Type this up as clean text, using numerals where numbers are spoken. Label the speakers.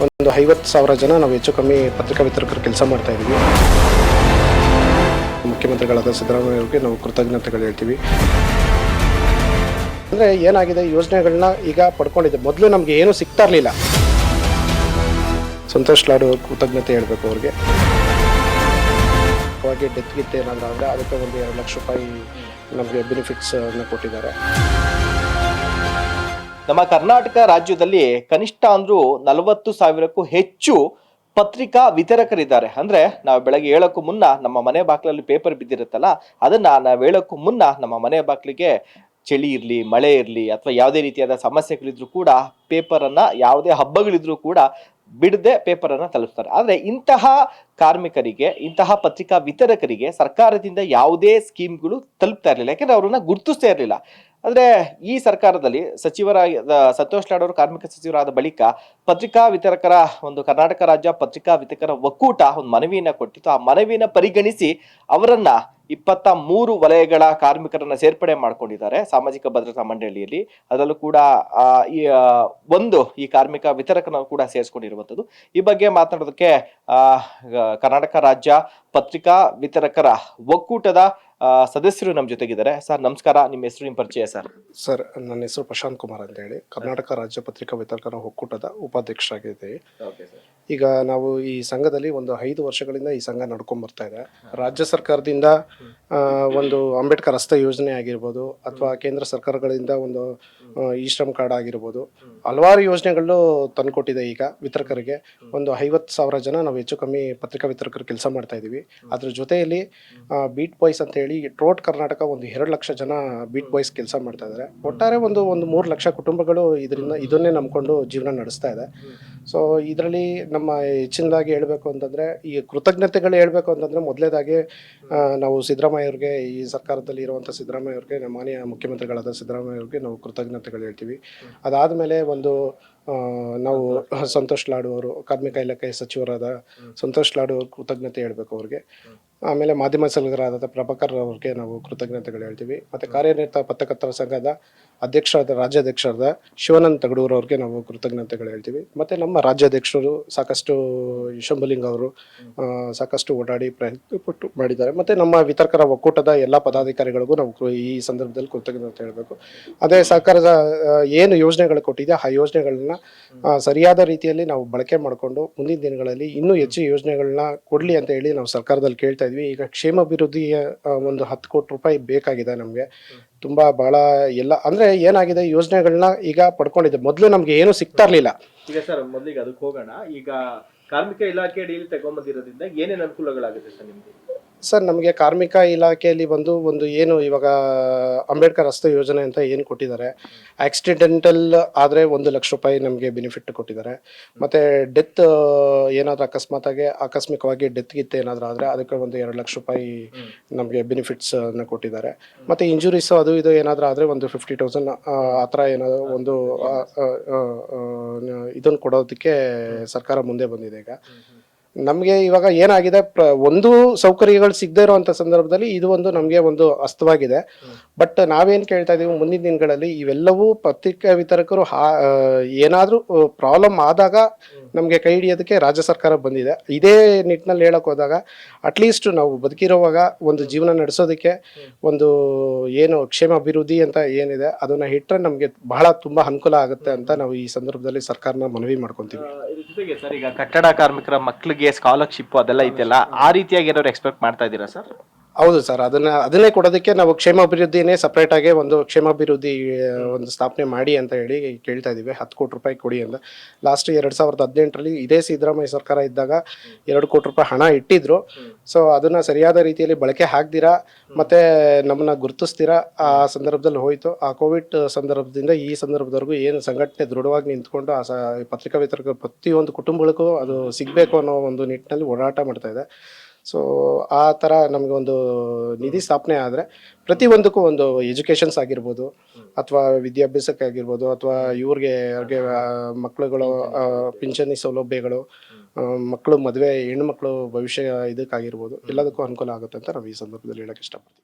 Speaker 1: ಒಂದು 50,000 ಜನ ನಾವು ಹೆಚ್ಚು ಕಮ್ಮಿ ಪತ್ರಿಕಾ ವಿತರಕರು ಕೆಲಸ ಮಾಡ್ತಾ ಇದ್ದೀವಿ. ಮುಖ್ಯಮಂತ್ರಿಗಳಾದ ಸಿದ್ದರಾಮಯ್ಯ ಅವರಿಗೆ ನಾವು ಕೃತಜ್ಞತೆಗಳು ಹೇಳ್ತೀವಿ. ಅಂದರೆ ಏನಾಗಿದೆ, ಯೋಜನೆಗಳನ್ನ ಈಗ ಪಡ್ಕೊಂಡಿದ್ದೆ. ಮೊದಲು ನಮಗೆ ಏನೂ ಸಿಗ್ತಾ ಇರಲಿಲ್ಲ. ಸಂತೋಷ್ ಲಾಡು ಅವ್ರಿಗೆ ಕೃತಜ್ಞತೆ ಹೇಳಬೇಕು. ಅವ್ರಿಗೆ ಅವಾಗಿ ಡೆತ್ ಏನಾದರೂ ಅಂದರೆ ಅದಕ್ಕೆ ಒಂದು 2 ಲಕ್ಷ ರೂಪಾಯಿ ನಮಗೆ ಬೆನಿಫಿಟ್ಸನ್ನು ಕೊಟ್ಟಿದ್ದಾರೆ.
Speaker 2: ನಮ್ಮ ಕರ್ನಾಟಕ ರಾಜ್ಯದಲ್ಲಿ ಕನಿಷ್ಠ ಅಂದ್ರೂ 40,000ಕ್ಕೂ ಹೆಚ್ಚು ಪತ್ರಿಕಾ ವಿತರಕರಿದ್ದಾರೆ. ಅಂದ್ರೆ ನಾವು ಬೆಳಗ್ಗೆ ಏಳಕ್ಕೂ ಮುನ್ನ ನಮ್ಮ ಮನೆ ಬಾಗಿಲಲ್ಲಿ ಪೇಪರ್ ಬಿದ್ದಿರುತ್ತಲ್ಲ, ಅದನ್ನ ನಾವು ಹೇಳಕ್ಕೂ ಮುನ್ನ ನಮ್ಮ ಮನೆ ಬಾಗಿಲಿಗೆ ಚಳಿ ಇರಲಿ, ಮಳೆ ಇರಲಿ, ಅಥವಾ ಯಾವುದೇ ರೀತಿಯಾದ ಸಮಸ್ಯೆಗಳಿದ್ರು ಕೂಡ ಪೇಪರ್ ಅನ್ನ, ಯಾವುದೇ ಹಬ್ಬಗಳಿದ್ರು ಕೂಡ ಬಿಡದೆ ಪೇಪರ್ ಅನ್ನ ತಲುಪಿಸ್ತಾರೆ. ಆದ್ರೆ ಇಂತಹ ಕಾರ್ಮಿಕರಿಗೆ, ಇಂತಹ ಪತ್ರಿಕಾ ವಿತರಕರಿಗೆ ಸರ್ಕಾರದಿಂದ ಯಾವುದೇ ಸ್ಕೀಮ್ಗಳು ತಲುಪ್ತಾ ಇರಲಿಲ್ಲ. ಯಾಕಂದ್ರೆ ಅವ್ರನ್ನ ಗುರುತಿಸ್ತಾ ಇರಲಿಲ್ಲ. ಅಂದ್ರೆ ಈ ಸರ್ಕಾರದಲ್ಲಿ ಸಚಿವರಾದ ಸಂತೋಷ್ ಲಾಡ್ ಅವರು ಕಾರ್ಮಿಕ ಸಚಿವರಾದ ಬಳಿಕ ಪತ್ರಿಕಾ ವಿತರಕರ ಒಂದು ಕರ್ನಾಟಕ ರಾಜ್ಯ ಪತ್ರಿಕಾ ವಿತರಕರ ಒಕ್ಕೂಟ ಒಂದು ಮನವಿಯನ್ನ ಕೊಟ್ಟಿತ್ತು. ಆ ಮನವಿಯನ್ನ ಪರಿಗಣಿಸಿ ಅವರನ್ನ 23 ವಲಯಗಳ ಕಾರ್ಮಿಕರನ್ನ ಸೇರ್ಪಡೆ ಮಾಡ್ಕೊಂಡಿದ್ದಾರೆ ಸಾಮಾಜಿಕ ಭದ್ರತಾ ಮಂಡಳಿಯಲ್ಲಿ. ಅದರಲ್ಲೂ ಕೂಡ ಈ ಕಾರ್ಮಿಕ ವಿತರಕನ ಕೂಡ ಸೇರಿಸ್ಕೊಂಡಿರುವಂಥದ್ದು. ಈ ಬಗ್ಗೆ ಮಾತನಾಡೋದಕ್ಕೆ ಕರ್ನಾಟಕ ರಾಜ್ಯ ಪತ್ರಿಕಾ ವಿತರಕರ ಒಕ್ಕೂಟದ ಸದಸ್ಯರು ನಮ್ಮ ಜೊತೆಗಿದ್ದಾರೆ. ಸರ್ ನಮಸ್ಕಾರ, ನಿಮ್ಮ ಹೆಸರು, ನಿಮ್ಮ ಪರಿಚಯ ಸರ್.
Speaker 1: ಸರ್, ನನ್ನ ಹೆಸರು ಪ್ರಶಾಂತ್ ಕುಮಾರ್ ಅಂತ ಹೇಳಿ, ಕರ್ನಾಟಕ ರಾಜ್ಯ ಪತ್ರಿಕಾ ವಿತರಕರ ಒಕ್ಕೂಟದ ಉಪಾಧ್ಯಕ್ಷರಾಗಿದ್ದೀವಿ. ಈಗ ನಾವು ಈ ಸಂಘದಲ್ಲಿ ಒಂದು 5 ವರ್ಷಗಳಿಂದ ಈ ಸಂಘ ನಡ್ಕೊಂಡ್ ಬರ್ತಾ ಇದೆ. ರಾಜ್ಯ ಸರ್ಕಾರದಿಂದ ಒಂದು ಅಂಬೇಡ್ಕರ್ ರಸ್ತೆ ಯೋಜನೆ ಆಗಿರ್ಬೋದು, ಅಥವಾ ಕೇಂದ್ರ ಸರ್ಕಾರಗಳಿಂದ ಒಂದು ಇ ಶ್ರಮ್ ಕಾರ್ಡ್ ಆಗಿರ್ಬೋದು, ಹಲವಾರು ಯೋಜನೆಗಳು ತಂದುಕೊಟ್ಟಿದೆ. ಈಗ ವಿತರಕರಿಗೆ ಒಂದು 50,000 ಜನ ನಾವು ಹೆಚ್ಚು ಕಮ್ಮಿ ಪತ್ರಿಕಾ ವಿತರಕರು ಕೆಲಸ ಮಾಡ್ತಾ ಇದ್ದೀವಿ. ಅದ್ರ ಜೊತೆಯಲ್ಲಿ ಬೀಟ್ ಬಾಯ್ಸ್ ಅಂತ ಹೇಳಿ ಟ್ರೋಟ್ ಕರ್ನಾಟಕ ಒಂದು 2 ಲಕ್ಷ ಜನ ಬೀಟ್ ಬಾಯ್ಸ್ ಕೆಲಸ ಮಾಡ್ತಾ ಇದ್ದಾರೆ. ಒಟ್ಟಾರೆ ಒಂದು 3 ಲಕ್ಷ ಕುಟುಂಬಗಳು ಇದನ್ನೇ ನಂಬ್ಕೊಂಡು ಜೀವನ ನಡೆಸ್ತಾ ಇದೆ. ಸೊ ಇದರಲ್ಲಿ ನಮ್ಮ ಹೆಚ್ಚಿನದಾಗಿ ಹೇಳಬೇಕು ಅಂತಂದರೆ, ಈ ಕೃತಜ್ಞತೆಗಳು ಹೇಳಬೇಕು ಅಂತಂದರೆ, ಮೊದಲೇದಾಗಿ ನಾವು ಸಿದ್ದರಾಮಯ್ಯ ಅವ್ರಿಗೆ, ಈ ಸರ್ಕಾರದಲ್ಲಿ ಇರುವಂಥ ಸಿದ್ದರಾಮಯ್ಯ ಅವ್ರಿಗೆ, ನಮ್ಮ ಮಾನ್ಯ ಮುಖ್ಯಮಂತ್ರಿಗಳಾದ ಸಿದ್ದರಾಮಯ್ಯ ಅವ್ರಿಗೆ ನಾವು ಕೃತಜ್ಞತೆಗಳು ಹೇಳ್ತೀವಿ. ಅದಾದಮೇಲೆ ನಾವು ಸಂತೋಷ್ ಲಾಡು ಅವರು, ಕಾರ್ಮಿಕ ಇಲಾಖೆ ಸಚಿವರಾದ ಸಂತೋಷ್ ಲಾಡು ಅವ್ರಿಗೆ ಕೃತಜ್ಞತೆ ಹೇಳಬೇಕು ಅವ್ರಿಗೆ. ಆಮೇಲೆ ಮಾಧ್ಯಮ ಸಲಹೆಗಾರರಾದ ಪ್ರಭಾಕರ್ ಅವ್ರಿಗೆ ನಾವು ಕೃತಜ್ಞತೆಗಳು ಹೇಳ್ತೀವಿ. ಮತ್ತು ಕಾರ್ಯನಿರತ ಪತ್ರಕರ್ತರ ಸಂಘದ ರಾಜ್ಯಾಧ್ಯಕ್ಷರಾದ ಶಿವಾನಂದ ತಗಡೂರು ಅವ್ರಿಗೆ ನಾವು ಕೃತಜ್ಞತೆಗಳು ಹೇಳ್ತೀವಿ. ಮತ್ತು ನಮ್ಮ ರಾಜ್ಯಾಧ್ಯಕ್ಷರು ಸಾಕಷ್ಟು ಶಂಭುಲಿಂಗ ಅವರು ಸಾಕಷ್ಟು ಓಡಾಡಿ ಪ್ರಯತ್ನಪಟ್ಟು ಮಾಡಿದ್ದಾರೆ. ಮತ್ತು ನಮ್ಮ ವಿತರಕರ ಒಕ್ಕೂಟದ ಎಲ್ಲ ಪದಾಧಿಕಾರಿಗಳಿಗೂ ನಾವು ಈ ಸಂದರ್ಭದಲ್ಲಿ ಕೃತಜ್ಞತೆ ಹೇಳಬೇಕು. ಅದೇ ಸರ್ಕಾರದ ಏನು ಯೋಜನೆಗಳು ಕೊಟ್ಟಿದೆ, ಆ ಯೋಜನೆಗಳನ್ನ ಸರಿಯಾದ ರೀತಿಯಲ್ಲಿ ನಾವು ಬಳಕೆ ಮಾಡಿಕೊಂಡು ಮುಂದಿನ ದಿನಗಳಲ್ಲಿ ಇನ್ನೂ ಹೆಚ್ಚು ಯೋಜನೆಗಳನ್ನ ಕೊಡಲಿ ಅಂತ ಹೇಳಿ ನಾವು ಸರ್ಕಾರದಲ್ಲಿ ಕೇಳ್ತಾ ಇದ್ವಿ. ಈಗ ಕ್ಷೇಮಾಭಿವೃದ್ಧಿಯ ಒಂದು 10 ಕೋಟಿ ರೂಪಾಯಿ ಬೇಕಾಗಿದೆ ನಮಗೆ. ತುಂಬ ಭಾಳ ಎಲ್ಲ ಅಂದರೆ ಏನಾಗಿದೆ, ಯೋಜನೆಗಳನ್ನ ಈಗ ಪಡ್ಕೊಂಡಿದ್ದೆ. ಮೊದಲು ನಮಗೆ ಏನೂ ಸಿಗ್ತಾ ಇರಲಿಲ್ಲ.
Speaker 2: ಈಗ ಸರ್, ಮೊದಲಿಗೆ ಅದಕ್ಕೆ ಹೋಗೋಣ. ಈಗ ಕಾರ್ಮಿಕ ಇಲಾಖೆ ಅಡಿಯಲ್ಲಿ ತಗೊಂಬಂದಿರೋದ್ರಿಂದ ಏನೇನು ಅನುಕೂಲಗಳಾಗುತ್ತೆ ಸರ್ ನಿಮಗೆ?
Speaker 1: ಸರ್, ನಮಗೆ ಕಾರ್ಮಿಕ ಇಲಾಖೆಯಲ್ಲಿ ಒಂದು ಏನು ಇವಾಗ ಅಂಬೇಡ್ಕರ್ ರಸ್ತೆ ಯೋಜನೆ ಅಂತ ಏನು ಕೊಟ್ಟಿದ್ದಾರೆ, ಆಕ್ಸಿಡೆಂಟಲ್ ಆದರೆ 1 ಲಕ್ಷ ರೂಪಾಯಿ ನಮಗೆ ಬೆನಿಫಿಟ್ ಕೊಟ್ಟಿದ್ದಾರೆ. ಮತ್ತು ಡೆತ್ ಏನಾದರೂ ಆಕಸ್ಮಿಕವಾಗಿ ಡೆತ್ ಏನಾದರೂ ಆದರೆ ಅದಕ್ಕೆ ಒಂದು 2 ಲಕ್ಷ ರೂಪಾಯಿ ನಮಗೆ ಬೆನಿಫಿಟ್ಸನ್ನು ಕೊಟ್ಟಿದ್ದಾರೆ. ಮತ್ತು ಇಂಜುರೀಸು ಅದು ಇದು ಏನಾದರೂ ಆದರೆ ಒಂದು 50,000 ಆ ಥರ ಏನಾದರೂ ಒಂದು ಇದನ್ನು ಕೊಡೋದಕ್ಕೆ ಸರ್ಕಾರ ಮುಂದೆ ಬಂದಿದೆ. ಈಗ ನಮಗೆ ಇವಾಗ ಏನಾಗಿದೆ, ಒಂದು ಸೌಕರ್ಯಗಳು ಸಿಗದೇ ಇರುವಂಥ ಸಂದರ್ಭದಲ್ಲಿ ಇದು ನಮಗೆ ಒಂದು ಅಸ್ತವಾಗಿದೆ. ಬಟ್ ನಾವೇನು ಕೇಳ್ತಾ ಇದ್ದೀವಿ, ಮುಂದಿನ ದಿನಗಳಲ್ಲಿ ಇವೆಲ್ಲವೂ ಪತ್ರಿಕಾ ವಿತರಕರು ಏನಾದರೂ ಪ್ರಾಬ್ಲಮ್ ಆದಾಗ ನಮಗೆ ಕೈ ಹಿಡಿಯೋದಕ್ಕೆ ರಾಜ್ಯ ಸರ್ಕಾರ ಬಂದಿದೆ. ಇದೇ ನಿಟ್ಟಿನಲ್ಲಿ ಹೇಳಕ್ಕೆ ಹೋದಾಗ, ಅಟ್ಲೀಸ್ಟ್ ನಾವು ಬದುಕಿರುವಾಗ ಒಂದು ಜೀವನ ನಡೆಸೋದಕ್ಕೆ ಒಂದು ಏನು ಕ್ಷೇಮಾಭಿವೃದ್ಧಿ ಅಂತ ಏನಿದೆ ಅದನ್ನು ಇಟ್ಟರೆ ನಮಗೆ ತುಂಬ ಅನುಕೂಲ ಆಗುತ್ತೆ ಅಂತ ನಾವು ಈ ಸಂದರ್ಭದಲ್ಲಿ ಸರ್ಕಾರನ ಮನವಿ ಮಾಡ್ಕೊತೀವಿ.
Speaker 2: ಸರ್, ಈಗ ಕಟ್ಟಡ ಕಾರ್ಮಿಕರ ಮಕ್ಕಳಿಗೆ ಸ್ಕಾಲರ್ಶಿಪ್ ಅದೆಲ್ಲ ಇದೆಯಲ್ಲ, ಆ ರೀತಿಯಾಗಿ ಏನಾದ್ರು ಎಕ್ಸ್ಪೆಕ್ಟ್ ಮಾಡ್ತಾ ಇದ್ದೀರಾ ಸರ್?
Speaker 1: ಹೌದು ಸರ್, ಅದನ್ನೇ ಕೊಡೋದಕ್ಕೆ ನಾವು ಕ್ಷೇಮಾಭಿವೃದ್ಧಿನೇ ಸಪ್ರೇಟಾಗಿ ಒಂದು ಕ್ಷೇಮಾಭಿವೃದ್ಧಿ ಒಂದು ಸ್ಥಾಪನೆ ಮಾಡಿ ಅಂತ ಹೇಳಿ ಕೇಳ್ತಾ ಇದ್ದೀವಿ. 10 ಕೋಟಿ ರೂಪಾಯಿ ಕೊಡಿ ಅಂತ. ಲಾಸ್ಟ್ 2018ರಲ್ಲಿ ಇದೇ ಸಿದ್ದರಾಮಯ್ಯ ಸರ್ಕಾರ ಇದ್ದಾಗ 2 ಕೋಟಿ ರೂಪಾಯಿ ಹಣ ಇಟ್ಟಿದ್ರು. ಸೊ ಅದನ್ನು ಸರಿಯಾದ ರೀತಿಯಲ್ಲಿ ಬಳಕೆ ಹಾಕ್ದಿರಾ ಮತ್ತು ನಮ್ಮನ್ನ ಗುರುತಿಸ್ತೀರಾ ಆ ಸಂದರ್ಭದಲ್ಲಿ ಹೋಯಿತು. ಆ ಕೋವಿಡ್ ಸಂದರ್ಭದಿಂದ ಈ ಸಂದರ್ಭದವರೆಗೂ ಏನು ಸಂಘಟನೆ ದೃಢವಾಗಿ ನಿಂತ್ಕೊಂಡು ಪತ್ರಿಕಾ ವಿತರಕರು ಪ್ರತಿಯೊಂದು ಕುಟುಂಬಗಳಿಗೂ ಅದು ಸಿಗಬೇಕು ಅನ್ನೋ ಒಂದು ನಿಟ್ಟಿನಲ್ಲಿ ಓಡಾಟ ಮಾಡ್ತಾ ಇದೆ. ಸೊ ಆ ಥರ ನಮಗೆ ಒಂದು ನಿಧಿ ಸ್ಥಾಪನೆ ಆದರೆ ಪ್ರತಿಯೊಂದಕ್ಕೂ ಒಂದು ಎಜುಕೇಷನ್ಸ್ ಆಗಿರ್ಬೋದು, ಅಥವಾ ವಿದ್ಯಾಭ್ಯಾಸಕ್ಕೆ ಆಗಿರ್ಬೋದು, ಅಥವಾ ಅವ್ರಿಗೆ ಮಕ್ಕಳುಗಳು ಪಿಂಚಣಿ ಸೌಲಭ್ಯಗಳು, ಮಕ್ಕಳು ಮದುವೆ, ಹೆಣ್ಣು ಮಕ್ಕಳು ಭವಿಷ್ಯ ಇದಕ್ಕಾಗಿರ್ಬೋದು, ಎಲ್ಲದಕ್ಕೂ ಅನುಕೂಲ ಆಗುತ್ತೆ ಅಂತ ನಾವು ಈ ಸಂದರ್ಭದಲ್ಲಿ ಹೇಳಕ್ಕೆ ಇಷ್ಟಪಡ್ತೀವಿ.